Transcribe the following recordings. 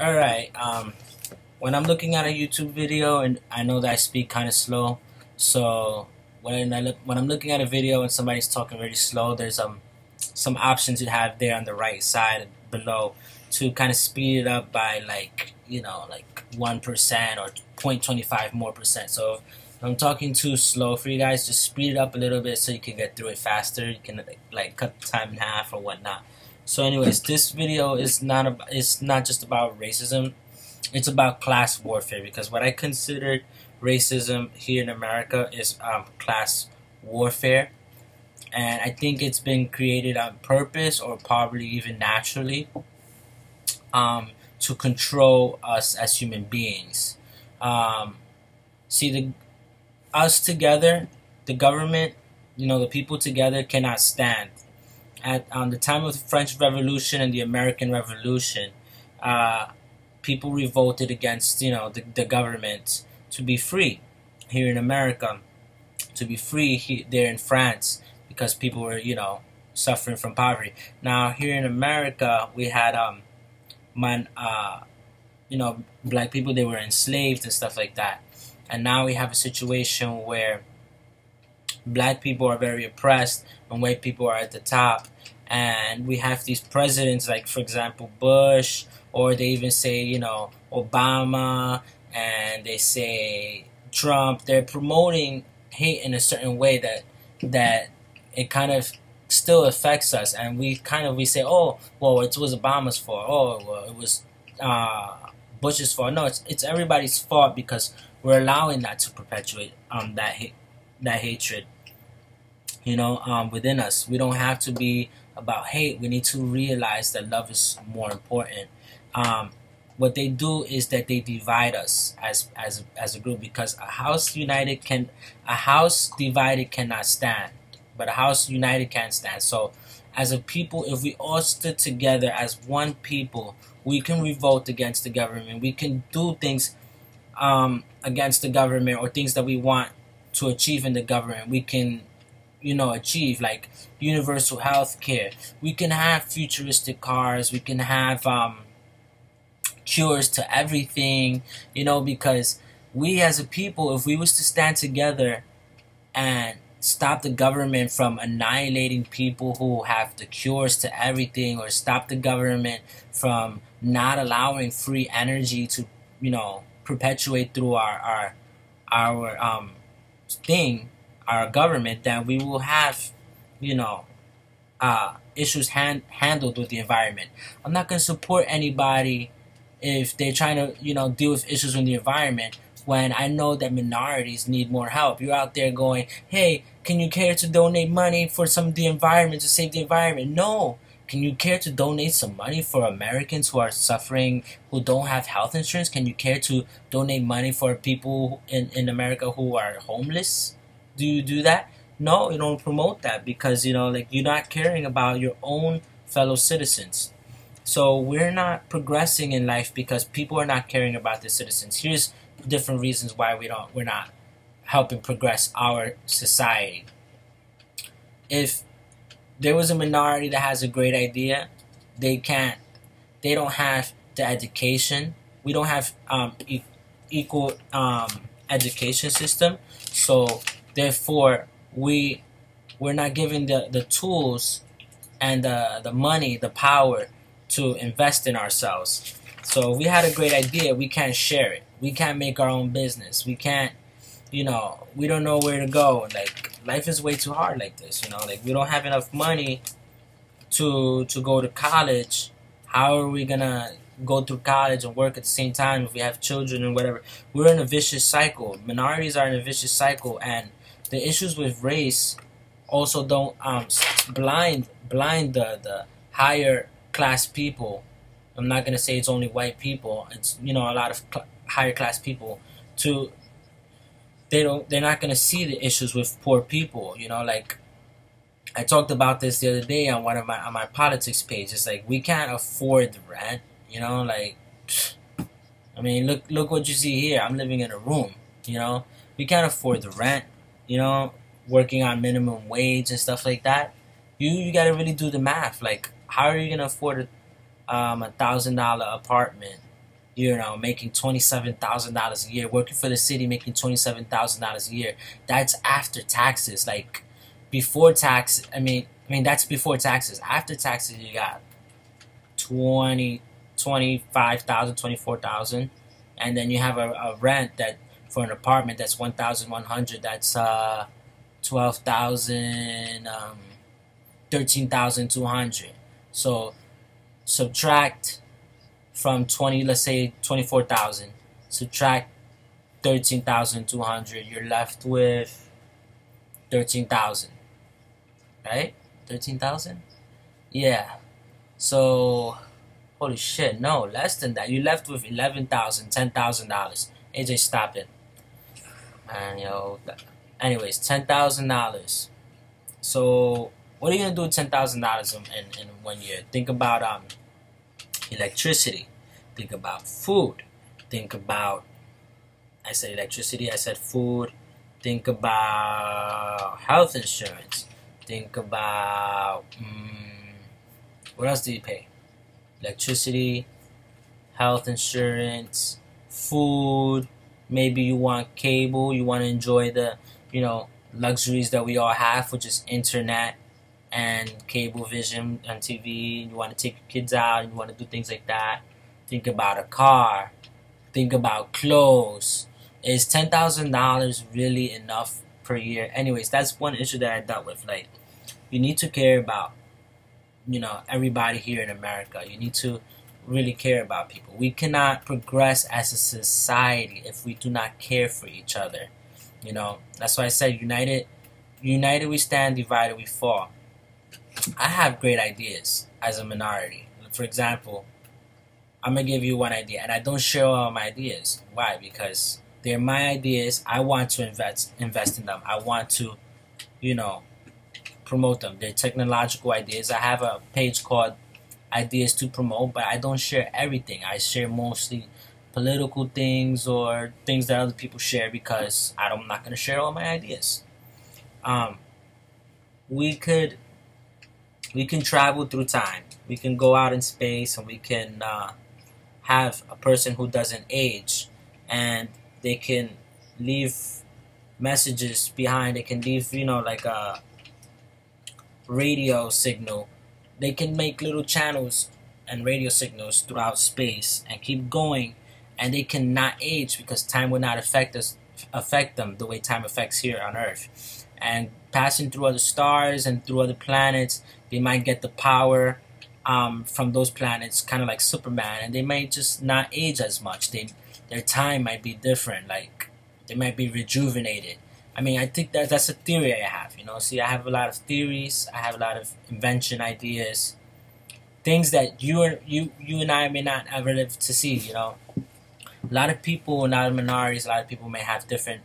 Alright, when I'm looking at a YouTube video and I know that I speak kind of slow, so when I'm looking at a video and somebody's talking really slow, there's some options you have there on the right side below to kind of speed it up by like 1% or 0.25 more percent. So if I'm talking too slow for you guys, just speed it up a little bit so you can get through it faster. You can like cut the time in half or whatnot. So anyways, this video is it's not just about racism. It's about class warfare, because what I consider racism here in America is class warfare, and I think it's been created on purpose or probably even naturally, to control us as human beings. Um, See, us together, the government, the people together cannot stand. At the time of the French Revolution and the American Revolution, uh, people revolted against the government to be free here in America, to be free there in France, because people were suffering from poverty. Now here in America we had man black people, they were enslaved and stuff like that, and now we have a situation where black people are very oppressed and white people are at the top, and we have these presidents like, for example, Bush, or they even say Obama, and they say Trump. They're promoting hate in a certain way that it kind of still affects us, and we say, oh well, it was Obama's fault, oh well, it was Bush's fault. No, it's everybody's fault, because we're allowing that to perpetuate that hatred within us. We don't have to be about hate. We need to realize that love is more important. What they do is that they divide us as a group, because a house divided cannot stand, but a house united can stand. So as a people, if we all stood together as one people, we can revolt against the government. We can do things against the government, or things that we want to achieve in the government. We can achieve, like universal health care. We can have futuristic cars. We can have cures to everything, because we as a people, if we was to stand together and stop the government from annihilating people who have the cures to everything, or stop the government from not allowing free energy to perpetuate through our thing, our government, then we will have issues handled with the environment. I'm not going to support anybody if they're trying to deal with issues with the environment, when I know that minorities need more help. You're out there going, hey, can you care to donate money for some of the environment, to save the environment? No. Can you care to donate some money for Americans who are suffering, who don't have health insurance? Can you care to donate money for people in America who are homeless? Do you do that? No, you don't promote that, because you're not caring about your own fellow citizens. So we're not progressing in life because people are not caring about the citizens. Here's different reasons why we're not helping progress our society. If there was a minority that has a great idea, they don't have the education. We don't have equal education system, so therefore we're not given the tools and the money, the power to invest in ourselves. So if we had a great idea, we can't share it. We can't make our own business. We can't, we don't know where to go. Like, life is way too hard like this, like we don't have enough money to go to college. How are we gonna go through college and work at the same time if we have children and whatever? We're in a vicious cycle. Minorities are in a vicious cycle, and the issues with race also don't blind the higher class people. I'm not gonna say it's only white people. It's a lot of higher class people to they're not gonna see the issues with poor people. Like I talked about this the other day on my politics page. It's like we can't afford the rent. Like, I mean, look what you see here. I'm living in a room. We can't afford the rent. Working on minimum wage and stuff like that. You gotta really do the math. Like, how are you gonna afford $1,000 apartment you know, making $27,000 a year, working for the city, making $27,000 a year. That's after taxes. Like before tax, that's before taxes. After taxes, you got 20, 25,000, 24,000, and then you have a rent that for an apartment that's 1,100. That's 12,000, 13,200. So subtract from 20, let's say 24,000. Subtract 13,200. You're left with 13,000, right? 13,000. Yeah. So holy shit, no, less than that. You left with $11,000, $10,000. AJ, stop it. And yo, anyways, $10,000. So what are you gonna do with $10,000 in 1 year? Think about electricity. Think about food. Think about, I said electricity, I said food. Think about health insurance. Think about what else do you pay? Electricity, health insurance, food. Maybe you want cable. You want to enjoy the, luxuries that we all have, which is internet and cable vision and TV. You want to take your kids out. You want to do things like that. Think about a car. Think about clothes. Is $10,000 really enough per year? Anyways, that's one issue that I dealt with. Like, you need to care about, everybody here in America. You need to really care about people. We cannot progress as a society if we do not care for each other. That's why I said united we stand, divided we fall. I have great ideas as a minority. For example, I'm going to give you one idea, and I don't share all my ideas. Why? Because they're my ideas. I want to invest in them. I want to, promote them. They're technological ideas. I have a page called Ideas to Promote, but I don't share everything. I share mostly political things or things that other people share because I'm not going to share all my ideas. We can travel through time. We can go out in space, and we can have a person who doesn't age, and they can leave messages behind. They can leave, like a radio signal. They can make little channels and radio signals throughout space and keep going, and they cannot age because time will not affect them the way time affects here on Earth. And passing through other stars and through other planets, they might get the power from those planets, kind of like Superman, and they might just not age as much. Their time might be different. Like, they might be rejuvenated. I think that's a theory I have. See, I have a lot of theories. I have a lot of invention ideas, things that you and I may not ever live to see. A lot of people, a lot of minorities, a lot of people may have different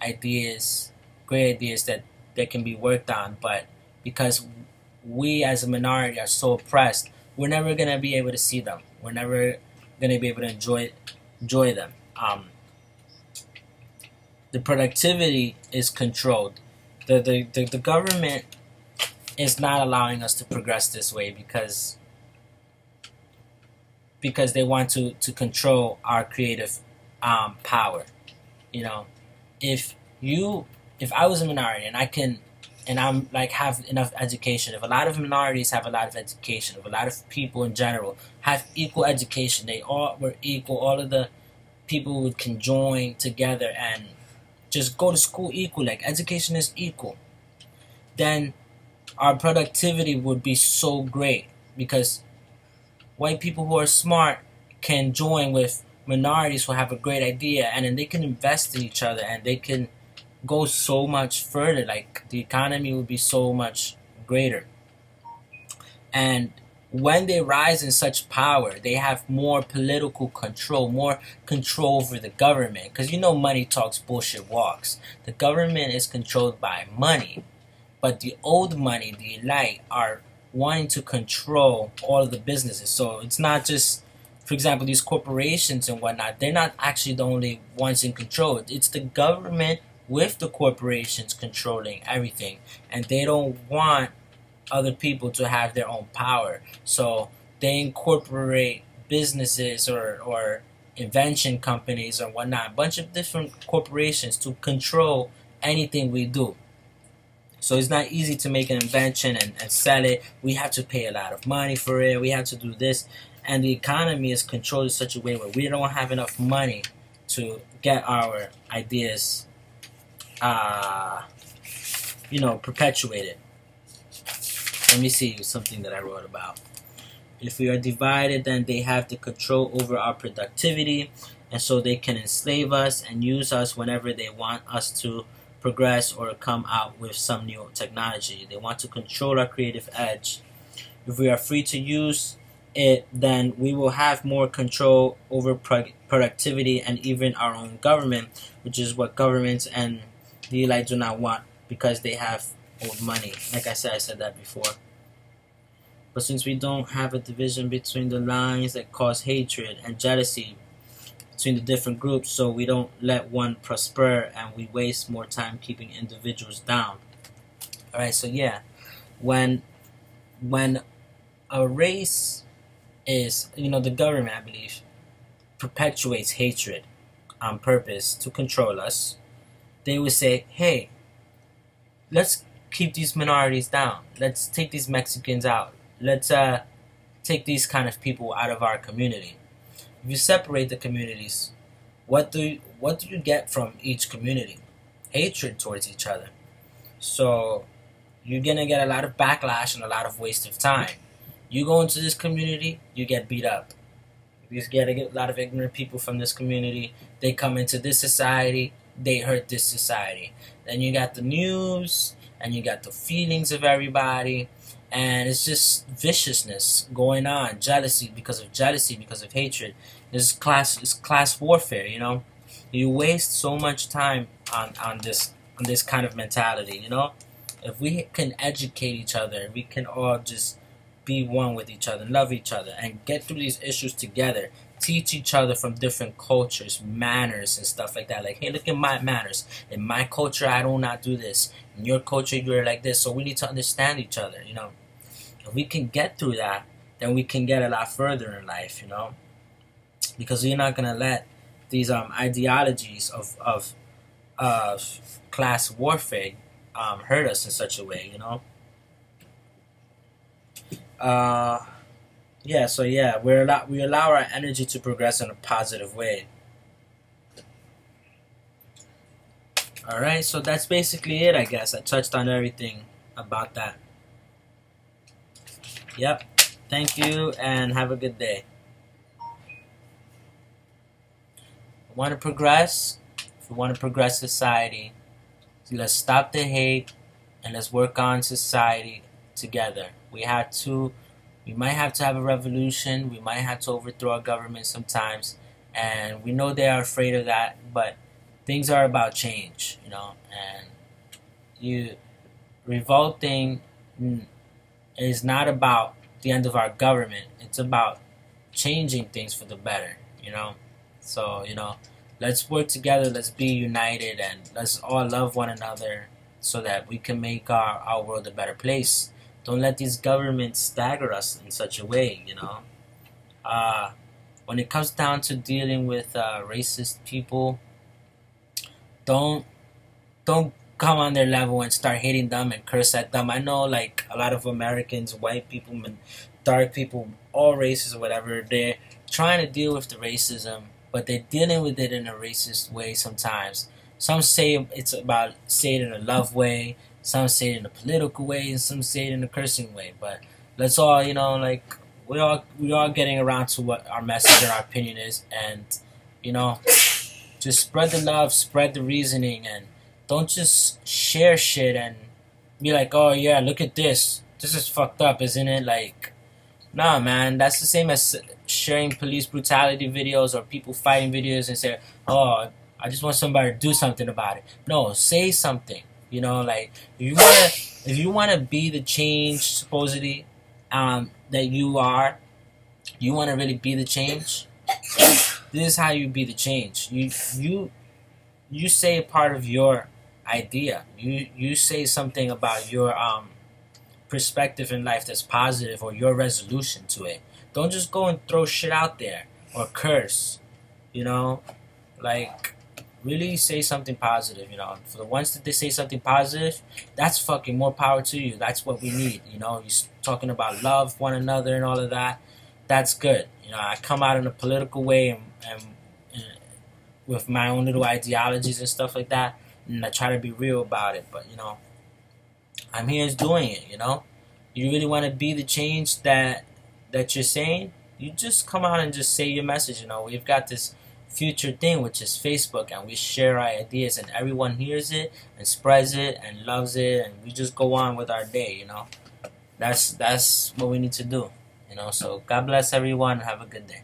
ideas, great ideas that can be worked on, but because we as a minority are so oppressed, we're never gonna be able to see them. We're never gonna be able to enjoy them. The productivity is controlled. The government is not allowing us to progress this way because they want to control our creative power. If I was a minority and I'm like have enough education, if a lot of minorities have a lot of education, if a lot of people in general have equal education, they all were equal, all of the people can join together and just go to school equal, like education is equal, then our productivity would be so great because white people who are smart can join with minorities who have a great idea, and then they can invest in each other and they can go so much further. Like, the economy would be so much greater. And when they rise in such power, they have more political control, more control over the government. Because money talks, bullshit walks. The government is controlled by money. But the old money, the elite, are wanting to control all of the businesses. So it's not just, for example, these corporations and whatnot. They're not actually the only ones in control. It's the government with the corporations controlling everything. And they don't want other people to have their own power. So they incorporate businesses or invention companies or whatnot, a bunch of different corporations to control anything we do. So it's not easy to make an invention and sell it. We have to pay a lot of money for it. We have to do this. And the economy is controlled in such a way where we don't have enough money to get our ideas, perpetuated. Let me see something that I wrote about. If we are divided, then they have the control over our productivity, and so they can enslave us and use us whenever they want us to progress or come out with some new technology. They want to control our creative edge. If we are free to use it, then we will have more control over productivity and even our own government, which is what governments and the elite do not want because they have old money. Like I said that before. But since we don't have a division between the lines that cause hatred and jealousy between the different groups, so we don't let one prosper and we waste more time keeping individuals down. Alright, so yeah, when a race is, the government, I believe, perpetuates hatred on purpose to control us, they would say, hey, let's keep these minorities down. Let's take these Mexicans out. Let's take these kind of people out of our community. If you separate the communities, what do you get from each community? Hatred towards each other. So you're gonna get a lot of backlash and a lot of waste of time. You go into this community, you get beat up. You get a lot of ignorant people from this community. They come into this society, they hurt this society. Then you got the news, and you got the feelings of everybody, and it's just viciousness going on, jealousy because of hatred. It's class warfare, You waste so much time on this kind of mentality, If we can educate each other, we can all just be one with each other, love each other, and get through these issues together. Teach each other from different cultures, manners and stuff like that. Like, hey, look at my manners. In my culture, I do not do this. In your culture, you're like this. So we need to understand each other, If we can get through that, then we can get a lot further in life, Because we're not gonna let these ideologies of class warfare hurt us in such a way, we allow our energy to progress in a positive way. Alright, so that's basically it, I guess. I touched on everything about that. Yep. Thank you, and have a good day. If we want to progress society, let's stop the hate, and let's work on society together. We might have to have a revolution. We might have to overthrow our government sometimes. And we know they are afraid of that. But things are about change, And revolting is not about the end of our government. It's about changing things for the better, So, let's work together. Let's be united. And let's all love one another so that we can make our world a better place. Don't let these governments stagger us in such a way, When it comes down to dealing with racist people, don't come on their level and start hating them and curse at them. I know, like, a lot of Americans, white people, dark people, all races or whatever, they're trying to deal with the racism, but they're dealing with it in a racist way sometimes. Some say it's about say it in a love way. Some say it in a political way, and some say it in a cursing way. But let's all, we all getting around to what our message and our opinion is, and just spread the love, spread the reasoning, and don't just share shit and be like, oh yeah, look at this. This is fucked up, isn't it? Like, nah, man, that's the same as sharing police brutality videos or people fighting videos and say, oh, I just want somebody to do something about it. No, say something. If you wanna be the change supposedly that you are, you wanna really be the change. This is how you be the change. You say a part of your idea. You say something about your perspective in life that's positive, or your resolution to it. Don't just go and throw shit out there or curse. you know, like really say something positive, you know. For the ones that they say something positive, that's fucking more power to you. That's what we need, you know. You're talking about love one another and all of that. That's good. You know, I come out in a political way and with my own little ideologies and stuff like that, and I try to be real about it. But you know, I'm here doing it. You know, you really want to be the change that you're saying. You just come out and just say your message. You know, we've got this future thing which is Facebook, and we share our ideas, and everyone hears it and spreads it and loves it, and we just go on with our day. You know, that's what we need to do. You know, so God bless everyone. Have a good day.